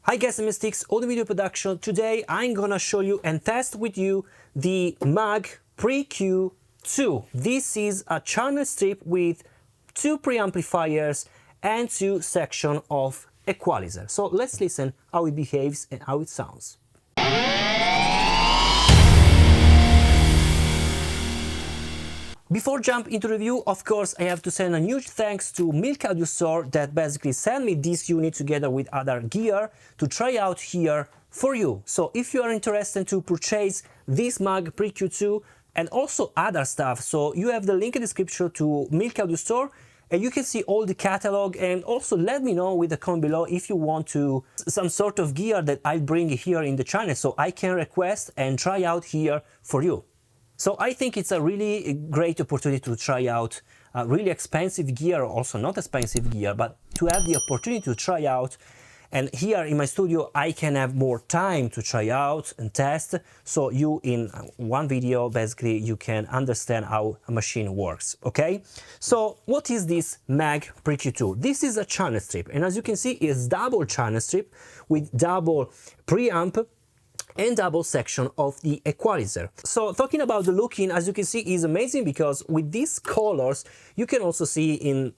Hi guys, I'm Steex, audio video production. Today I'm gonna show you and test with you the Maag PreQ2. This is a channel strip with two preamplifiers and two sections of equalizer. So let's listen how it behaves and how it sounds. Before jump into review, of course, I have to send a huge thanks to Milk Audio Store that basically sent me this unit together with other gear to try out here for you. So if you are interested to purchase this Maag PreQ2 and also other stuff, so you have the link in the description to Milk Audio Store and you can see all the catalog, and also let me know with the comment below if you want to some sort of gear that I bring here in the channel so I can request and try out here for you. So I think it's a really great opportunity to try out really expensive gear, also not expensive gear, but to have the opportunity to try out. And here in my studio, I can have more time to try out and test. So you in one video, basically, you can understand how a machine works, okay? So what is this Maag PreQ2? This is a channel strip. And as you can see, it's double channel strip with double preamp and double section of the equalizer. So talking about the looking, as you can see, is amazing because with these colors you can also see in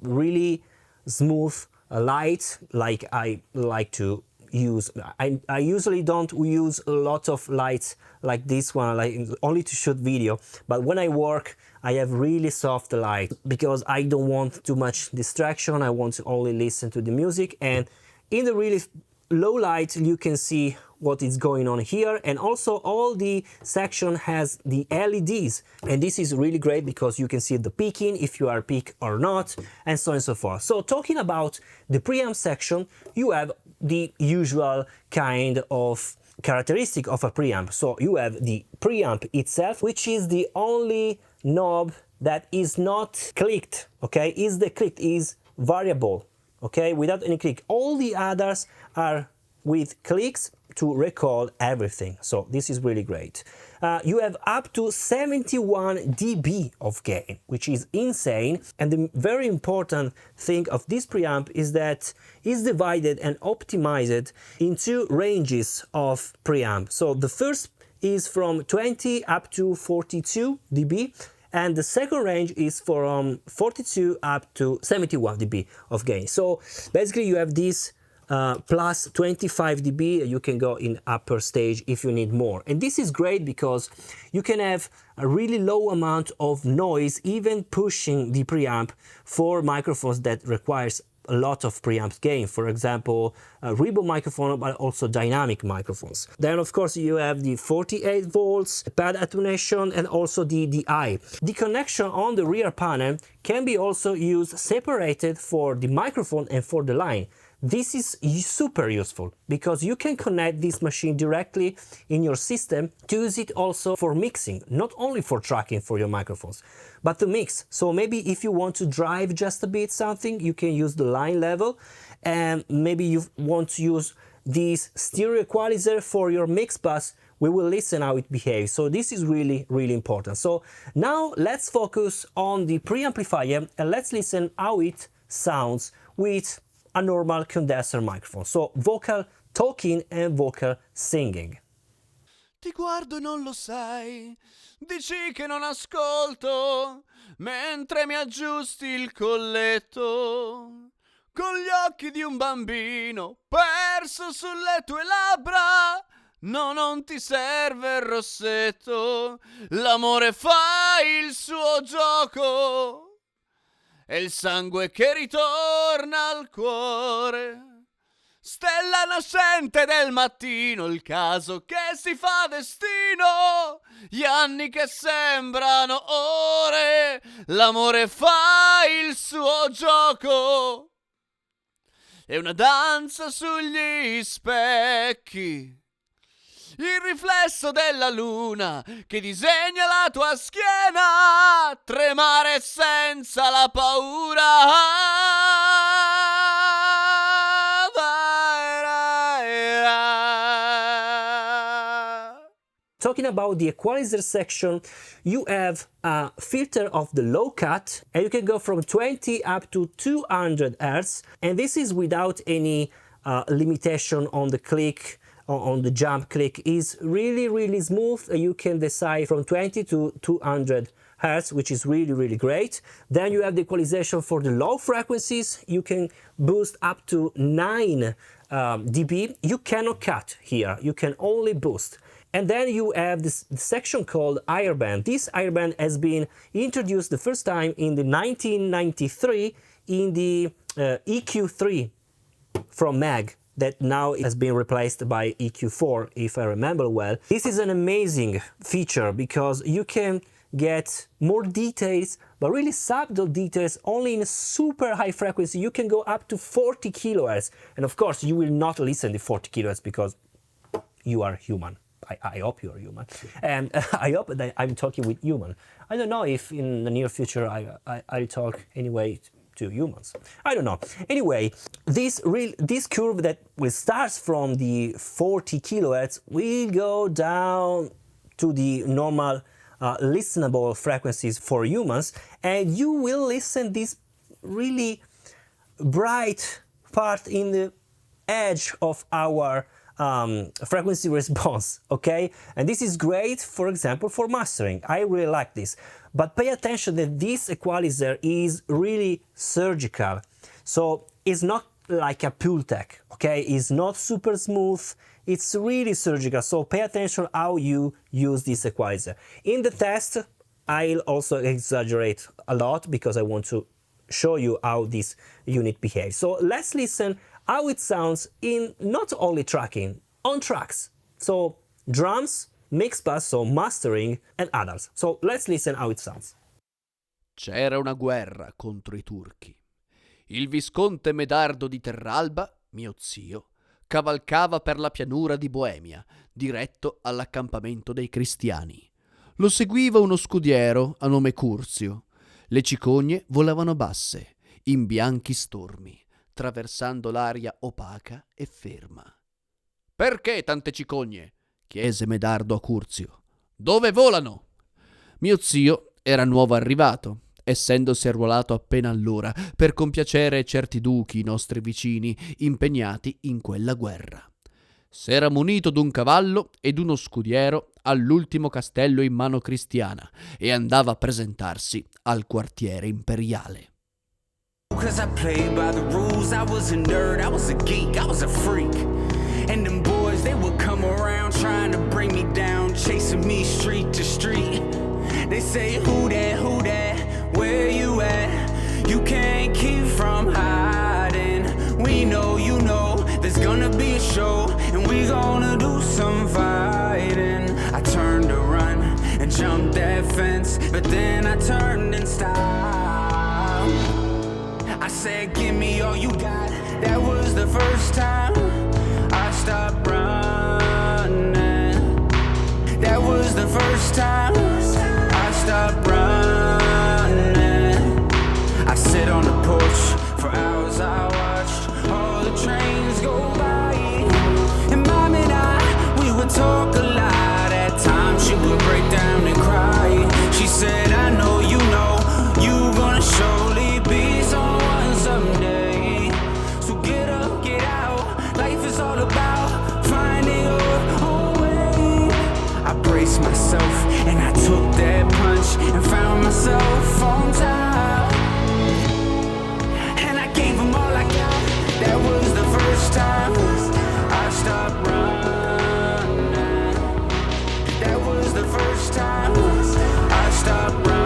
really smooth light, like I like to use. I usually don't use a lot of lights like this one, like only to shoot video, but when I work I have really soft light because I don't want too much distraction. I want to only listen to the music, and in the really low light you can see what is going on here, and also all the section has the LEDs, and this is really great because you can see the peaking, if you are peak or not, and so on and so forth. So talking about the preamp section, you have the usual kind of characteristic of a preamp. So you have the preamp itself, which is the only knob that is not clicked, okay? Is the click is variable, okay, without any click. All the others are with clicks to recall everything. So this is really great. You have up to 71 dB of gain, which is insane. And the very important thing of this preamp is that it's divided and optimized into ranges of preamp. So the first is from 20 up to 42 dB. And the second range is from 42 up to 71 dB of gain. So basically you have this plus 25 dB, you can go in upper stage if you need more. And this is great because you can have a really low amount of noise, even pushing the preamp for microphones that requires a lot of preamp gain, for example, a ribbon microphone, but also dynamic microphones. Then of course you have the 48 volts, pad attenuation, and also the DI. The connection on the rear panel can be also used separated for the microphone and for the line. This is super useful because you can connect this machine directly in your system to use it also for mixing, not only for tracking for your microphones, but to mix. So maybe if you want to drive just a bit something, you can use the line level, and maybe you want to use this stereo equalizer for your mix bus. We will listen how it behaves. So this is really, really important. So now let's focus on the preamplifier and let's listen how it sounds with a normal condenser microphone. So vocal talking and vocal singing. Ti guardo e non lo sai, dici che non ascolto, mentre mi aggiusti il colletto, con gli occhi di un bambino perso sulle tue labbra. No, non ti serve il rossetto, l'amore fa il suo gioco. È il sangue che ritorna al cuore, stella nascente del mattino, il caso che si fa destino, gli anni che sembrano ore, l'amore fa il suo gioco. È una danza sugli specchi, il riflesso della luna che disegna la tua schiena, tremare senza la paura. Talking about the equalizer section, you have a filter of the low cut, and you can go from 20 up to 200 Hz, and this is without any limitation on the click, on the jump click is really smooth. You can decide from 20 to 200 Hz, which is really great. Then you have the equalization for the low frequencies. You can boost up to 9 dB. You cannot cut here, you can only boost. And then you have this section called higher band. This higher band has been introduced the first time in the 1993 in the EQ3 from Maag, that now has been replaced by EQ4, if I remember well. This is an amazing feature because you can get more details, but really subtle details only in a super high frequency. You can go up to 40 kHz. And of course, you will not listen to 40 kHz because you are human. I hope you're human. And I hope that I'm talking with human. I don't know if in the near future I'll talk anyway to humans. I don't know. Anyway, this curve that will start from the 40 kHz will go down to the normal listenable frequencies for humans, and you will listen this really bright part in the edge of our frequency response, okay? And this is great, for example, for mastering. I really like this. But pay attention that this equalizer is really surgical. So it's not like a Pultec, okay? It's not super smooth. It's really surgical. So pay attention how you use this equalizer. In the test, I'll also exaggerate a lot because I want to show you how this unit behaves. So let's listen how it sounds in not only tracking, on tracks. So drums, mix bus, so mastering, and others. So let's listen how it sounds. C'era una guerra contro i turchi. Il visconte Medardo di Terralba, mio zio, cavalcava per la pianura di Boemia, diretto all'accampamento dei cristiani. Lo seguiva uno scudiero a nome Curzio. Le cicogne volavano basse, in bianchi stormi, traversando l'aria opaca e ferma. «Perché tante cicogne?» chiese Medardo a Curzio. «Dove volano?» Mio zio era nuovo arrivato, essendosi arruolato appena allora per compiacere certi duchi, nostri vicini, impegnati in quella guerra. S'era munito d'un cavallo ed uno scudiero all'ultimo castello in mano cristiana e andava a presentarsi al quartiere imperiale. Cause I played by the rules, I was a nerd, I was a geek, I was a freak. And them boys, they would come around trying to bring me down, chasing me street to street. They say, who that, where you at? You can't keep from hiding. We know, you know, there's gonna be a show, and we gonna do some fighting. I turned to run and jumped that fence, but then I turned and stopped. I said, give me all you got. That was the first time I stopped running. That was the first time I stopped running. I sit on the porch for hours, I watched all the trains go by. And Mom and I, we would talk a lot. At times she would break down and cry. She said, I know you gonna surely be someone someday. So get up, get out. Life is all about finding your own way. I braced myself and I took that punch and found myself on top. And I gave them all I got. That was the first time I stopped running. That was the first time I stopped running.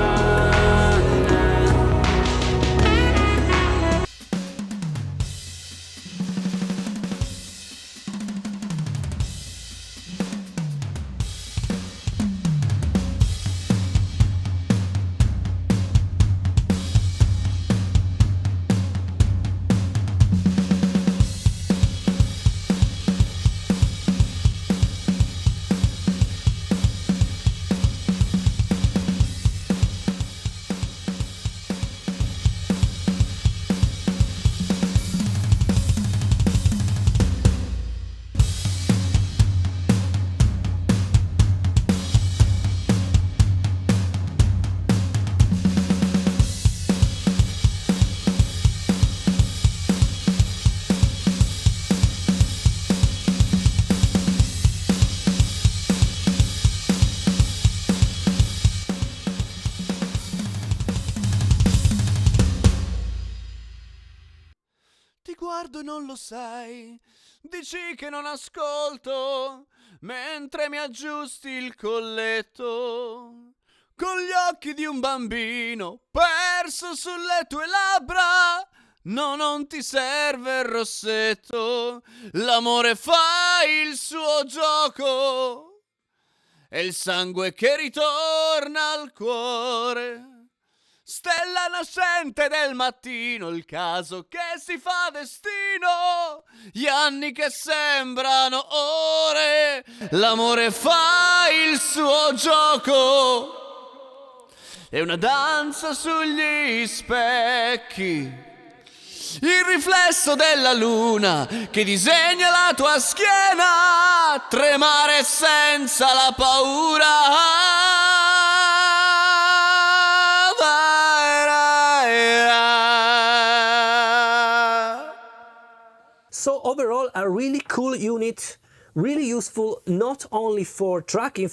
guardo e non lo sai, dici che non ascolto, mentre mi aggiusti il colletto. Con gli occhi di un bambino perso sulle tue labbra. No, non ti serve il rossetto, l'amore fa il suo gioco, è il sangue che ritorna al cuore. Stella nascente del mattino, il caso che si fa destino, gli anni che sembrano ore, l'amore fa il suo gioco. È una danza sugli specchi, il riflesso della luna che disegna la tua schiena, tremare senza la paura. So overall, a really cool unit, really useful not only for tracking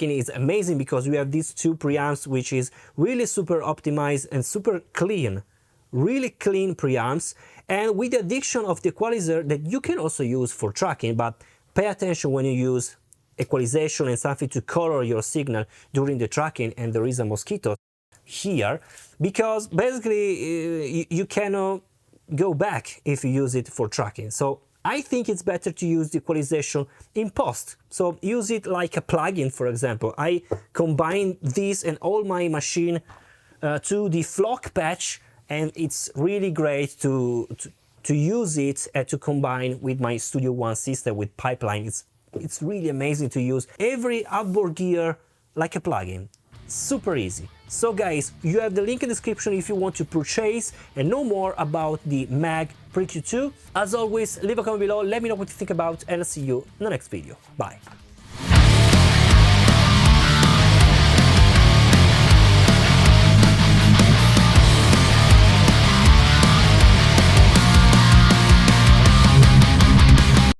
is amazing because we have these two preamps which is really super optimized and super clean, really clean preamps, and with the addition of the equalizer that you can also use for tracking, but pay attention when you use equalization and something to color your signal during the tracking, and there is a mosquito here, because basically you cannot go back if you use it for tracking. So I think it's better to use the equalization in post. So use it like a plugin, for example. I combine this and all my machine to the flock patch, and it's really great to use it and to combine with my Studio One system with Pipeline. It's really amazing to use every outboard gear like a plugin. Super easy. So guys, you have the link in the description if you want to purchase and know more about the Maag PreQ2. As always, leave a comment below, let me know what you think about, and I'll see you in the next video. Bye.